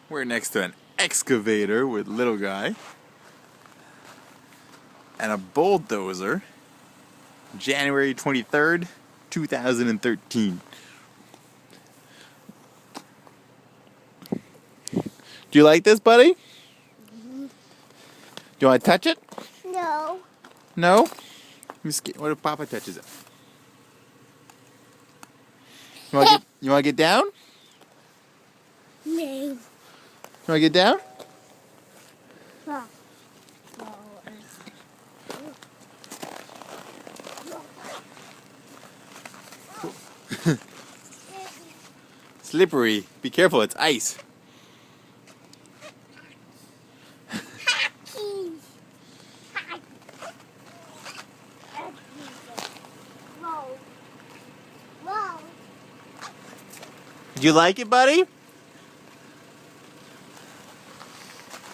We're next to an excavator with little guy. And a bulldozer. January 23rd, 2013. Do you like this, buddy? Do you want to touch it? No. No? What if Papa touches it? You want to get down? No. You want to get down? No. Slippery. Be careful, it's ice. Whoa. Whoa. Do you like it, buddy?